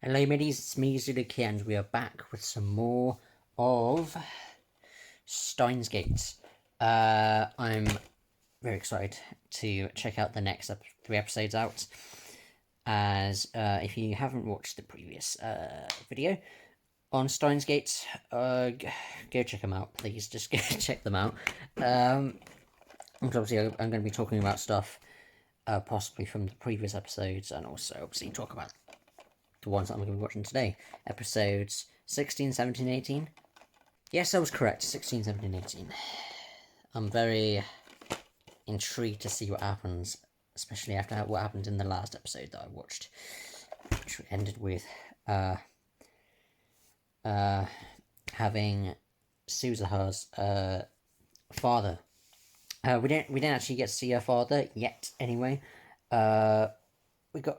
Hello middies, it's me Zuluki and we are back with some more of Steins Gate. I'm very excited to check out the next 3 episodes out, as if you haven't watched the previous video on Steins Gate, go check them out, please, just go check them out. Obviously I'm going to be talking about stuff possibly from the previous episodes, and also obviously talk about the ones that I'm going to be watching today. Episodes 16, 17, 18. Yes, I was correct. 16, 17, 18. I'm very intrigued to see what happens, especially after what happened in the last episode that I watched, which ended with having Suzuha's father. We didn't actually get to see her father yet. Anyway, we got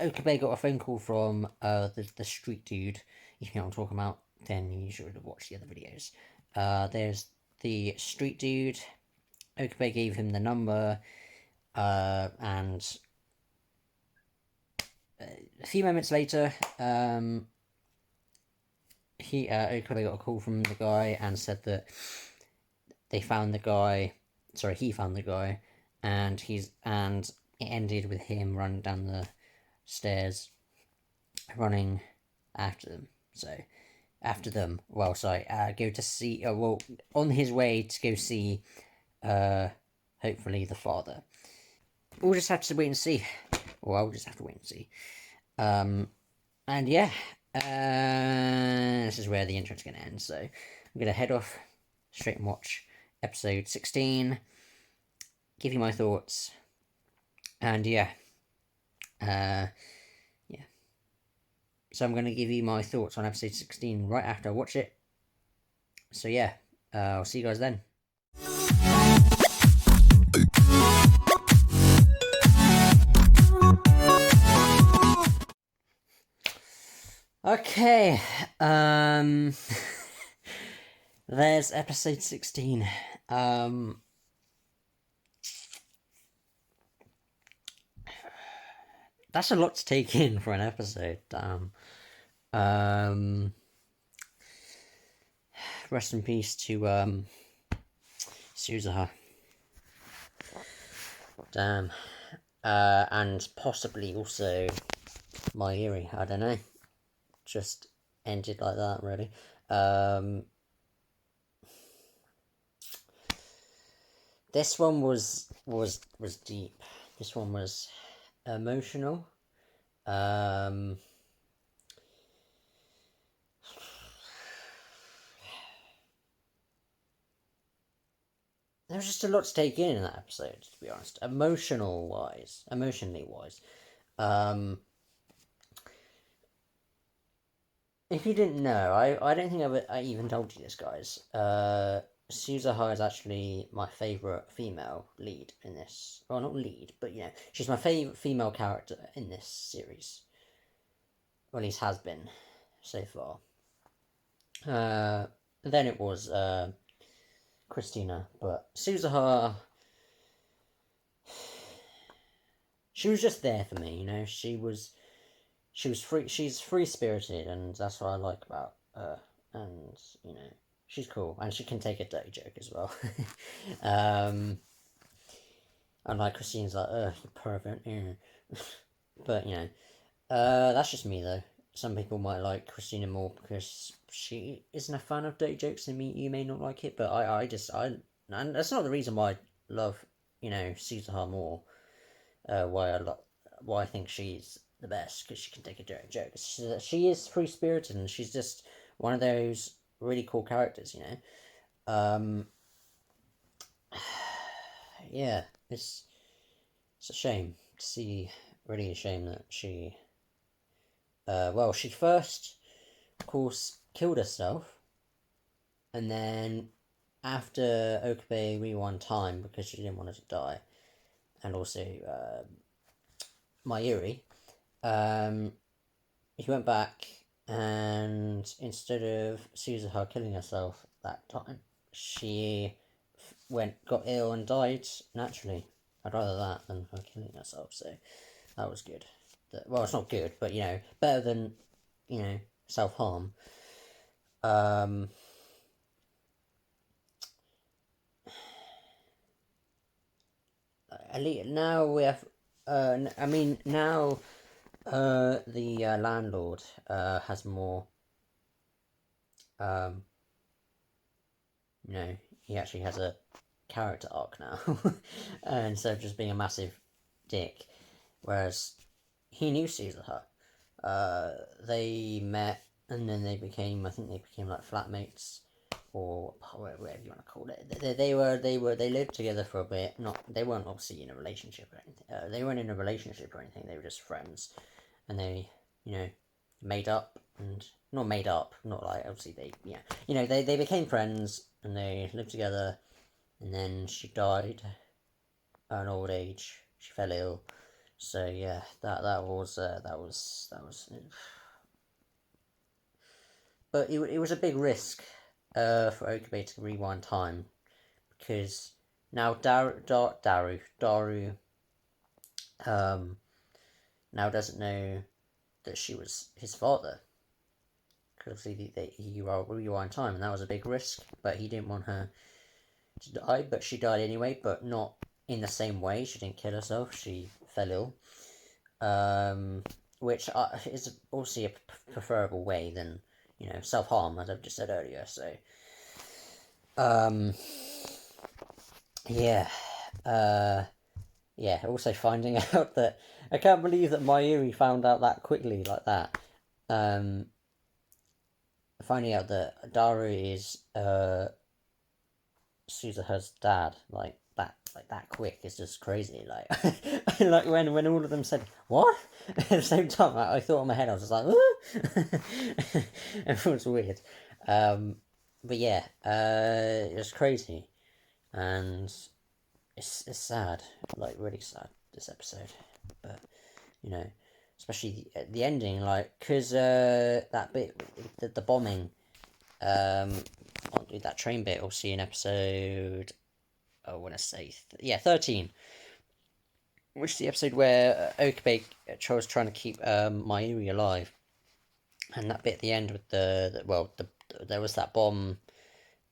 Okabe got a phone call from the street dude. If you know what I'm talking about, then you should have watched the other videos. There's the street dude. Okabe gave him the number, and a few moments later, Okabe got a call from the guy and said that they found the guy. Sorry, he found the guy, and it ended with him running down the stairs, running after them. Go to see. On his way to go see, hopefully the father. We'll just have to wait and see. Or I'll just have to wait and see. And yeah, this is where the intro's gonna end. So I'm gonna head off straight and watch episode 16. Give you my thoughts. And yeah. So I'm going to give you my thoughts on episode 16 right after I watch it. So yeah, I'll see you guys then. Okay, there's episode 16. That's a lot to take in for an episode. Rest in peace to Suzuha. Damn. And possibly also Mayuri. I don't know. Just ended like that, really. This one was deep. This one was emotional. There was just a lot to take in that episode, to be honest. Emotionally wise. If you didn't know, I don't think I even told you this, guys. Suzuha is actually my favourite female lead in this. Well, not lead, but you know, she's my favourite female character in this series. Or at least has been so far. Then it was Christina, but Suzuha, she was just there for me, you know. She's free spirited, and that's what I like about her. And you know, she's cool, and she can take a dirty joke as well. Unlike Christine's like, you pervert, yeah. But you know, that's just me though. Some people might like Christina more because she isn't a fan of dirty jokes, and you may not like it. But and that's not the reason why I love, you know, Suzuha more. Why I think she's the best, because she can take a dirty joke. She is free spirited, and she's just one of those really cool characters, you know. Yeah, it's a shame to see. Really a shame that she. She first, of course, killed herself, and then after Okabe rewound time because she didn't want her to die, and also Mayuri, he went back, and instead of Suzuha killing herself that time, she got ill and died naturally. I'd rather that than her killing herself, so that was good. well, it's not good, but better than self-harm. At least now we have. I mean, now the landlord has more. Um, he actually has a character arc now, instead of just being a massive dick. Whereas he knew Caesar. They met, and then they became. I think they became like flatmates, or whatever you want to call it. They lived together for a bit. They weren't obviously in a relationship or anything. They weren't in a relationship or anything. They were just friends, and they made up and not made up. Not like obviously they became friends and they lived together, and then she died at an old age. She fell ill. So yeah, that was. But it was a big risk for Okabe to rewind time, because now Daru now doesn't know that she was his father, because he rewind time, and that was a big risk. But he didn't want her to die, but she died anyway, but not in the same way. She didn't kill herself. She fell ill, which is obviously a preferable way than self-harm, as I've just said earlier. So yeah, yeah. Also finding out that I can't believe that Mayuri found out that quickly like that. Finding out that Daru is Suzuha's dad like that quick is just crazy. Like like when all of them said what at the same time, I thought in my head I was just like it was weird. But yeah, it was crazy, and it's sad, like really sad this episode. But especially the ending, like because that bit, the bombing, I'll do that train bit. We'll see in episode. I want to say 13, which is the episode where Okabe was trying to keep Mayuri alive, and that bit at the end with there was that bomb,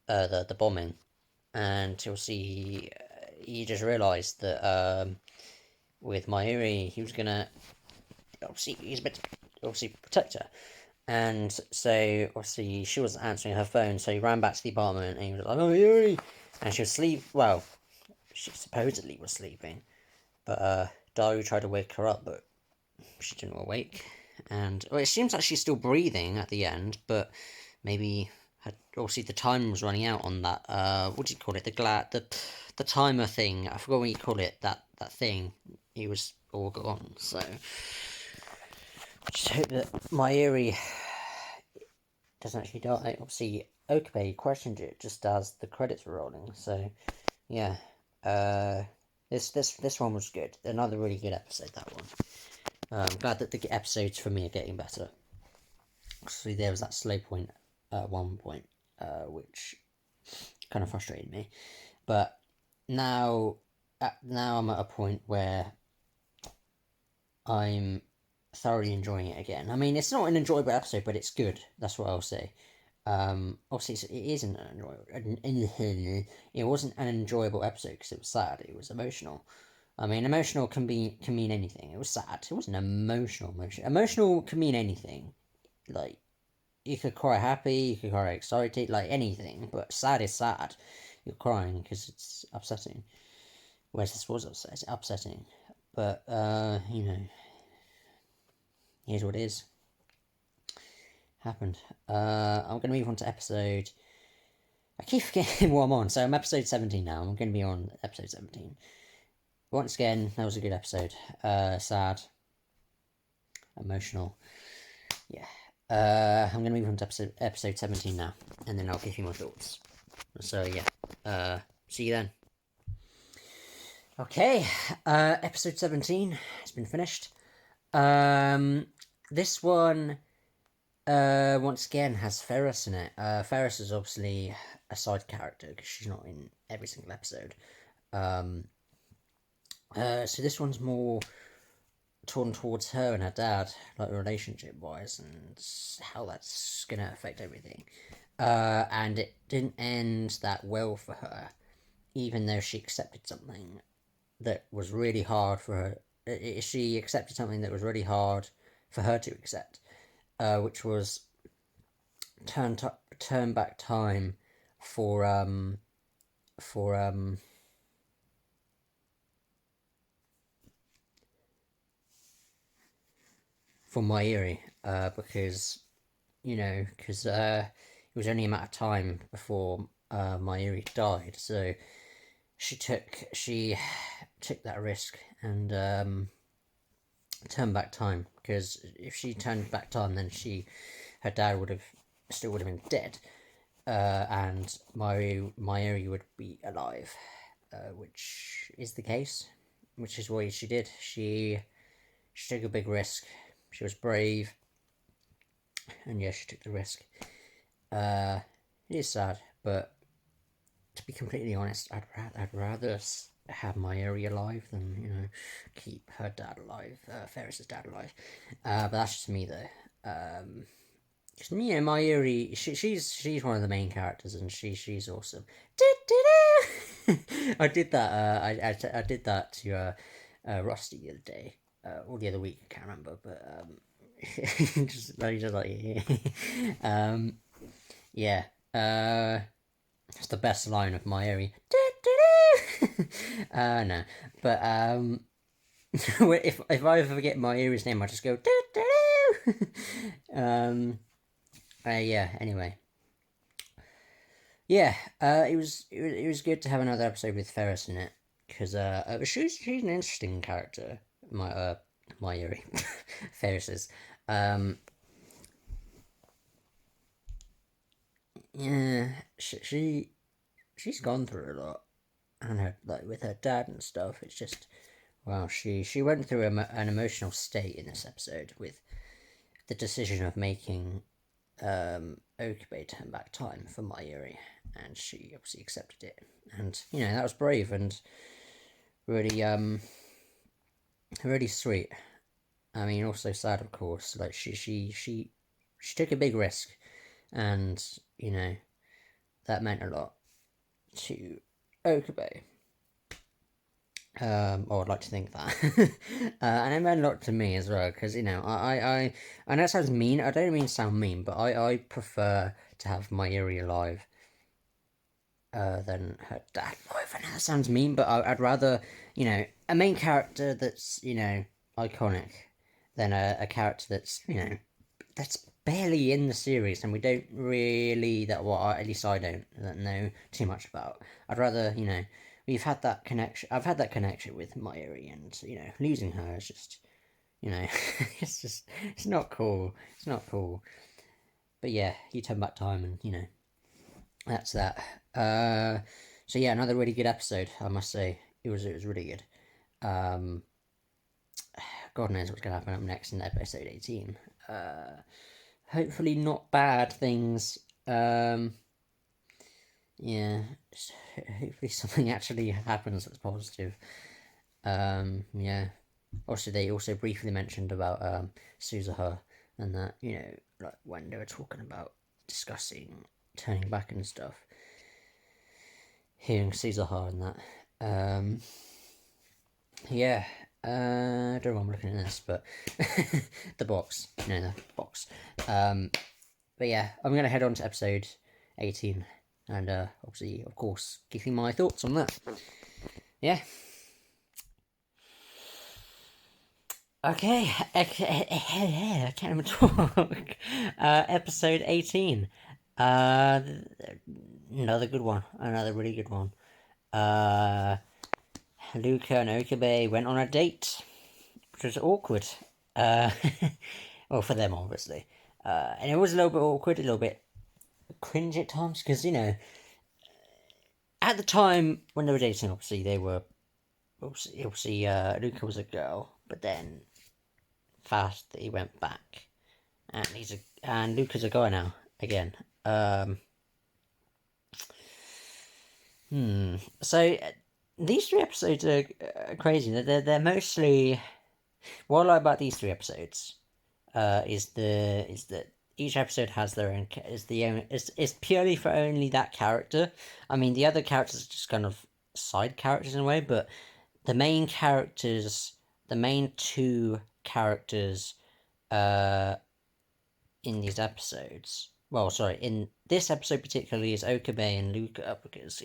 the bombing, and you'll see he just realised that with Mayuri he was gonna he's meant to obviously protect her, and so obviously she wasn't answering her phone, so he ran back to the apartment and he was like, Mayuri, and she was asleep. Well, she supposedly was sleeping, but Daru tried to wake her up, but she didn't awake. And it seems like she's still breathing at the end, but maybe obviously the time was running out on that. What do you call it? The timer thing. I forgot what you call it. That thing. He was all gone. So just hope that Mayuri doesn't actually die. Obviously, Okabe questioned it just as the credits were rolling. So yeah. This one was good. Another really good episode, that one. I'm glad that the episodes for me are getting better. Obviously, there was that slow point at one point, which kind of frustrated me. But now I'm at a point where I'm thoroughly enjoying it again. I mean, it's not an enjoyable episode, but it's good. That's what I'll say. Obviously, it isn't an enjoyable. It wasn't an enjoyable episode because it was sad. It was emotional. I mean, emotional can mean anything. It was sad. It wasn't emotional. Emotional can mean anything. Like you could cry happy, you could cry excited, like anything. But sad is sad. You're crying because it's upsetting. Whereas this was upsetting. But here's what it is. Happened. I'm going to move on to episode. I keep forgetting what I'm on. So I'm episode 17 now. I'm going to be on episode 17. Once again, that was a good episode. Sad. Emotional. Yeah. I'm going to move on to episode 17 now. And then I'll give you my thoughts. So yeah. See you then. Okay. Episode 17 has been finished. This one... once again has Ferris in it. Ferris is obviously a side character because she's not in every single episode. So this one's more torn towards her and her dad, like relationship wise, and how that's gonna affect everything. And it didn't end that well for her, even though she accepted something that was really hard for her. She accepted something that was really hard for her to accept, which was turn back time for for um for Mairi, because it was only a matter of time before Mairi died, so she took that risk and turned back time, because if she turned back time, then her dad would have been dead, and Mairi would be alive, which is the case, which is what she did. She took a big risk. She was brave, and yes, she took the risk. It is sad, but to be completely honest, I'd rather have Mairi alive than keep her dad alive, Ferris's dad alive. But that's just me though. Cause Mairi, she's one of the main characters, and she's awesome. I did that. I did that to Rusty the other day, or the other week. I can't remember, but just like yeah. It's the best line of Mairi. No, but if I ever forget Mairi's name, I just go. Yeah. Anyway. Yeah. It was good to have another episode with Ferris in it, because she's an interesting character. Mairi, Ferris's. Yeah. She's gone through a lot, and her with her dad and stuff. It's just wow. She went through an emotional state in this episode with the decision of making Okabe turn back time for Mairi, and she obviously accepted it, and that was brave and really really sweet. I mean, also sad, of course. Like she took a big risk, and that meant a lot to Okabe. Or I'd like to think that, and it meant a lot to me as well, because I know it sounds mean. I don't mean to sound mean, but I prefer to have Mairi alive than her dad alive. I know that sounds mean, but I'd rather a main character that's iconic than a character that's barely in the series, and we don't really at least I don't know too much about. I'd rather we've had that connection. I've had that connection with Mairi, and losing her is just it's not cool. It's not cool. But yeah, you turn back time, and that's that. So yeah, another really good episode. I must say, it was really good. God knows what's gonna happen up next in episode 18. Hopefully not bad things. Yeah, hopefully something actually happens that's positive. Yeah. Also, they also briefly mentioned about Suzuha, and that like when they were talking about discussing turning back and stuff, hearing Suzuha and that. Yeah. I don't know why I'm looking at this, but the box. The box. But yeah, I'm gonna head on to episode 18, and obviously, of course, give you my thoughts on that. Yeah. Okay, I can't even talk. Episode 18. Another good one. Another really good one. Luca and Okabe went on a date, which was awkward. Well, for them, obviously. And it was a little bit awkward, a little bit cringe at times, because, at the time when they were dating, obviously, they were. Obviously, Luca was a girl, but then fast that he went back, and Luca's a guy now again. So these 3 episodes are crazy. They're mostly what I like about these 3 episodes is that each episode has their own is purely for only that character. I mean, the other characters are just kind of side characters in a way, but the main characters, the main 2 characters, in these episodes. Well, sorry, in this episode particularly is Okabe and Luca, because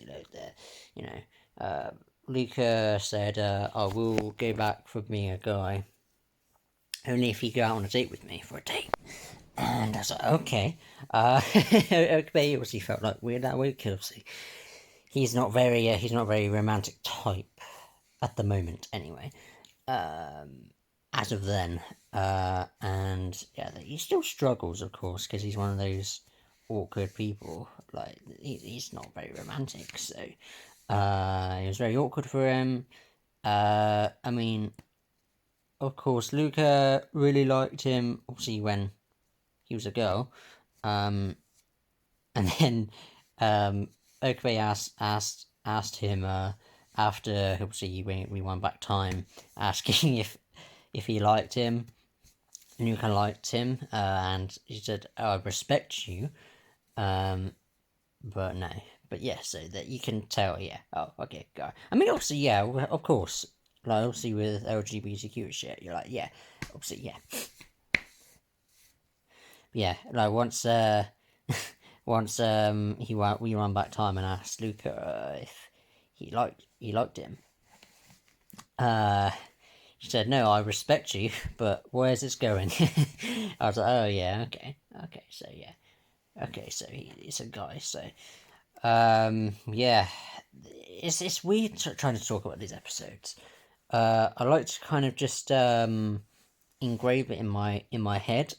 Luca said, "I will go back for being a guy, only if you go out on a date with me for a date." And I was like, okay. Okabe obviously felt like weird that way, because obviously he's not very romantic type at the moment, anyway. As of then, and yeah, he still struggles, of course, because he's one of those awkward people. Like he's not very romantic, so it was very awkward for him. I mean, of course, Luca really liked him, obviously when he was a girl. And then Okabe asked him after obviously we won back time, asking if he liked him. Luca liked him, and he said, "Oh, I respect you," but no, but yeah, so that you can tell, yeah. Oh, okay, go. I mean, obviously, yeah, of course, like obviously with LGBTQ shit, you're like, yeah, obviously, yeah, yeah, like once, once we ran back time and asked Luca if he liked him. He said, "No, I respect you, but where's this going?" I was like, "Oh yeah, okay, so yeah, okay, so he's a guy, so yeah, it's weird trying to talk about these episodes. I like to kind of just engrave it in my head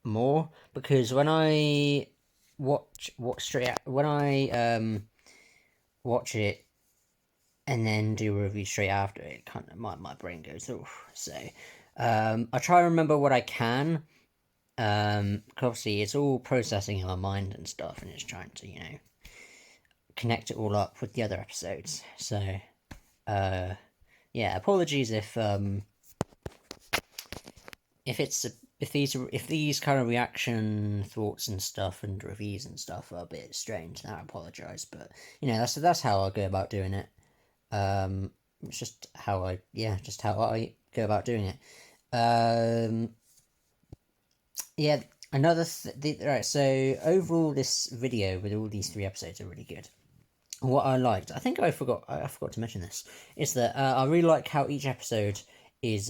more, because when I watch straight out, when I watch it and then do a review straight after it, kind of my brain goes, oh. So I try to remember what I can. Obviously it's all processing in my mind and stuff, and it's trying to connect it all up with the other episodes. So yeah, apologies if these kind of reaction thoughts and stuff and reviews and stuff are a bit strange. I apologize, but that's how I go about doing it. It's just how I go about doing it. Yeah, right. So overall, this video with all these 3 episodes are really good. What I liked, I forgot to mention this, is that I really like how each episode is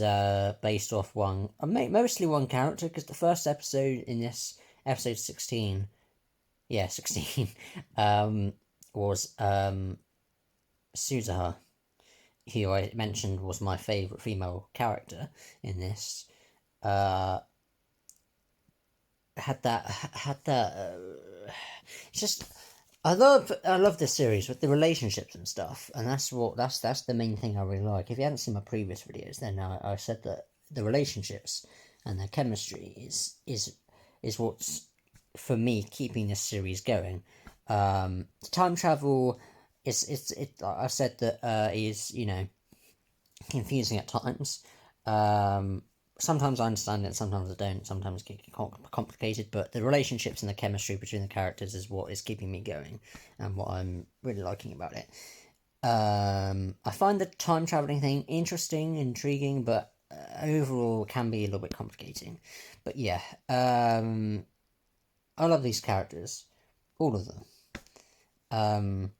based off mostly one character, because the first episode in this episode 16, yeah, 16, was Suzuha, who I mentioned was my favorite female character in this. Had that. It's just I love this series with the relationships and stuff, and that's the main thing I really like. If you haven't seen my previous videos, then I said that the relationships and the chemistry is what's for me keeping this series going. Time travel I said that is confusing at times. Sometimes I understand it, sometimes I don't. Sometimes it can get complicated, but the relationships and the chemistry between the characters is what is keeping me going, and what I'm really liking about it. I find the time traveling thing interesting, intriguing, but overall can be a little bit complicating. But yeah, I love these characters, all of them.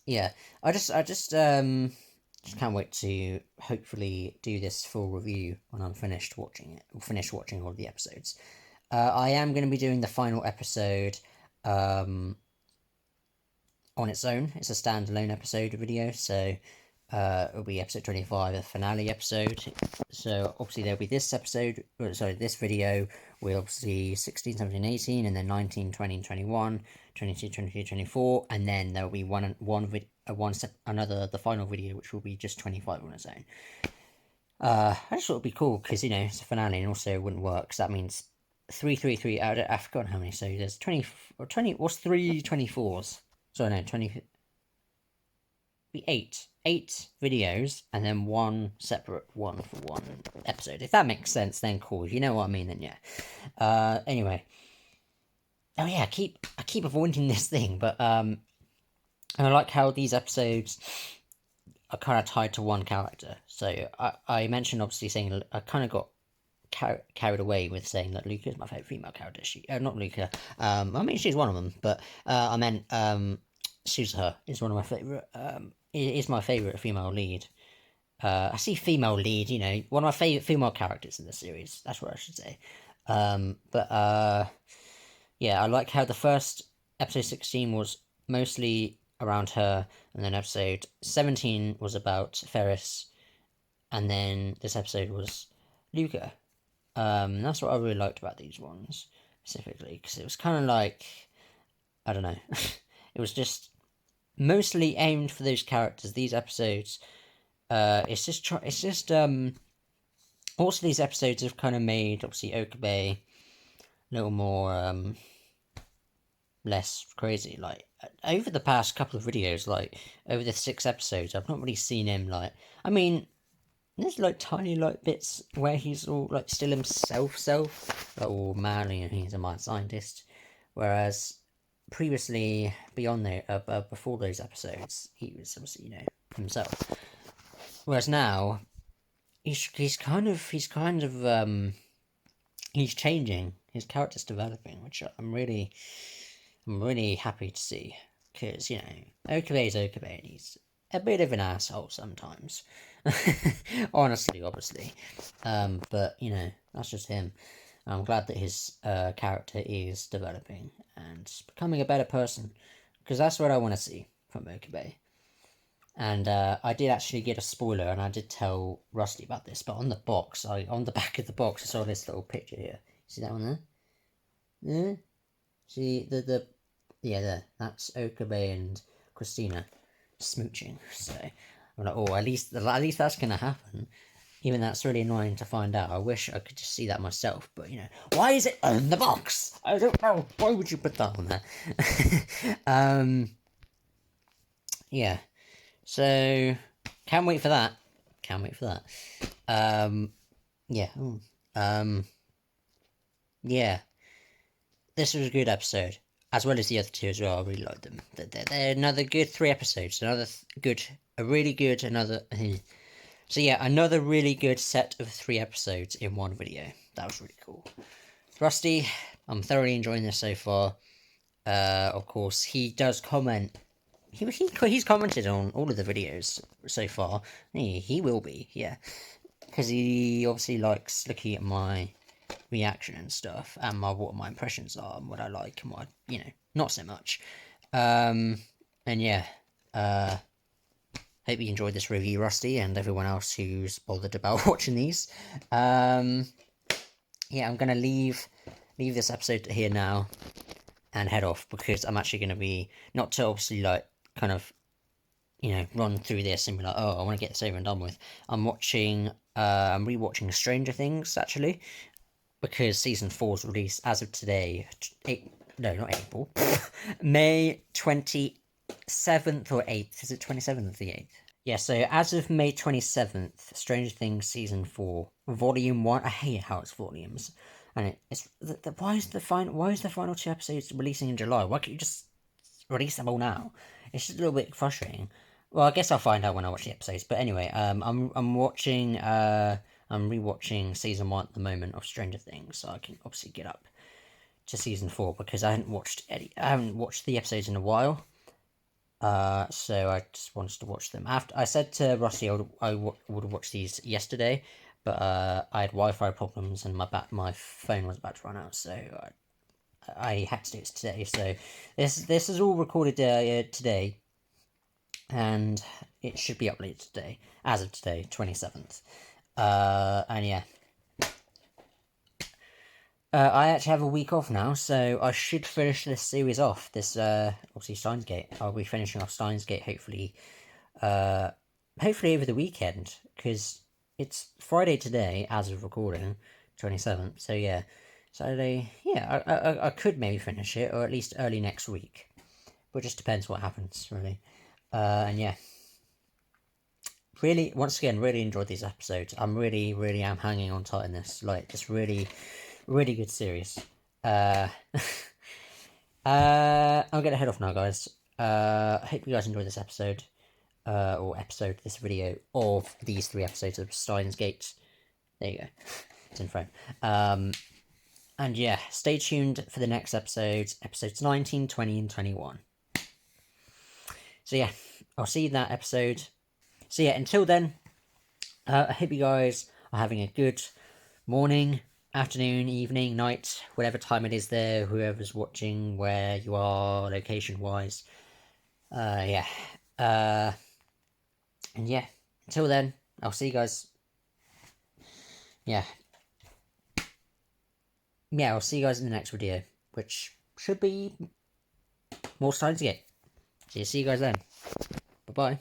Yeah, I just can't wait to hopefully do this full review when I'm finished watching all of the episodes. I am going to be doing the final episode on its own. It's a standalone episode video, so it'll be episode 25, the finale episode. So obviously there'll be this video with obviously 16, 17, 18, and then 19, 20, 21, 22, 23, 24, and then there'll be the final video, which will be just 25 on its own. I just thought it'd be cool, because it's a finale, and also it wouldn't work, because that means 333 out of, I've forgotten how many, so there's 20, what's 3 24s? Sorry, no, 20, 8 8 videos and then one separate one for one episode. If that makes sense, then cool. If you know what I mean, then yeah. Anyway. Oh yeah, I keep avoiding this thing, but and I like how these episodes are kind of tied to one character. So I mentioned obviously saying I kind of got carried away with saying that Luca is my favorite female character. Not Luca. I mean she's one of them, but I meant Suzuha is one of my favorite. Is my favorite female lead. I see female lead. You know, one of my favorite female characters in the series. That's what I should say. Yeah, I like how the first episode 16 was mostly around her, and then episode 17 was about Ferris, and then this episode was Luca. That's what I really liked about these ones specifically, because it was kind of like, I don't know, it was just mostly aimed for those characters. These episodes, also these episodes have kind of made obviously Okabe a little more less crazy. Like over the past couple of videos, like over the 6 episodes, I've not really seen him like. I mean, there's like tiny like bits where he's all like still himself, like all manly and he's a mad scientist. Whereas previously, beyond there, before those episodes, he was obviously himself. Whereas now, he's kind of he's changing. His character's developing, which I'm really happy to see, because Okabe is Okabe, and he's a bit of an asshole sometimes. Honestly, obviously, but that's just him. I'm glad that his character is developing and becoming a better person, because that's what I want to see from Okabe. And I did actually get a spoiler, and I did tell Rusty about this. But on the box, on the back of the box, I saw this little picture here. See that one there? Yeah. See there. That's Okabe and Christina smooching. So I'm like, oh, at least that's gonna happen. Even that's really annoying to find out. I wish I could just see that myself, but why is it on the box? I don't know. Why would you put that on there? Yeah. So can't wait for that. Yeah. Yeah. This was a good episode, as well as the other 2 as well. I really liked them. They're another good 3 episodes. A really good, another. So yeah, another really good set of 3 episodes in one video. That was really cool. Rusty, I'm thoroughly enjoying this so far. Of course, he does comment. He's commented on all of the videos so far. He will be, yeah, because he obviously likes looking at my reaction and stuff, and what my impressions are, and what I like, and what not so much. And yeah, hope you enjoyed this review, Rusty, and everyone else who's bothered about watching these. Yeah, I'm gonna leave this episode here now and head off, because I'm actually gonna be not to obviously like kind of run through this and be like, oh, I want to get this over and done with. I'm rewatching Stranger Things actually, because season 4's released as of today. Not April. May 27th or 8th. Is it 27th or the 8th? Yeah, so as of May 27th, Stranger Things season 4, volume 1. I hate how it's volumes. And it's why is the final 2 episodes releasing in July? Why can't you just release them all now? It's just a little bit frustrating. Well, I guess I'll find out when I watch the episodes. But anyway, I'm watching I'm rewatching season 1 at the moment of Stranger Things, so I can obviously get up to season 4, because I haven't watched the episodes in a while. So I just wanted to watch them. After I said to Rusty I would watch these yesterday, but I had Wi-Fi problems and my phone was about to run out, so I had to do it today. So this is all recorded today, and it should be uploaded today, as of today, 27th. And yeah. I actually have a week off now, so I should finish this series off. This, obviously, Steins Gate. I'll be finishing off Steins Gate, hopefully over the weekend, because it's Friday today, as of recording, 27th, so yeah. Saturday, yeah, I could maybe finish it, or at least early next week. But it just depends what happens, really. And yeah. really, once again, really enjoyed these episodes. I'm really am hanging on tight in this. Like, it's really good series. I'm gonna head off now, guys. I hope you guys enjoyed this episode, this video of these 3 episodes of Steins Gate. There you go. It's in frame. And yeah, stay tuned for the next episodes 19, 20, and 21. So yeah, I'll see you in that episode. So yeah, until then, I hope you guys are having a good morning, afternoon, evening, night, whatever time it is there, whoever's watching, where you are, location-wise. Yeah. And yeah, until then, I'll see you guys. Yeah. Yeah, I'll see you guys in the next video, which should be more Steins Gate. So see you guys then. Bye-bye.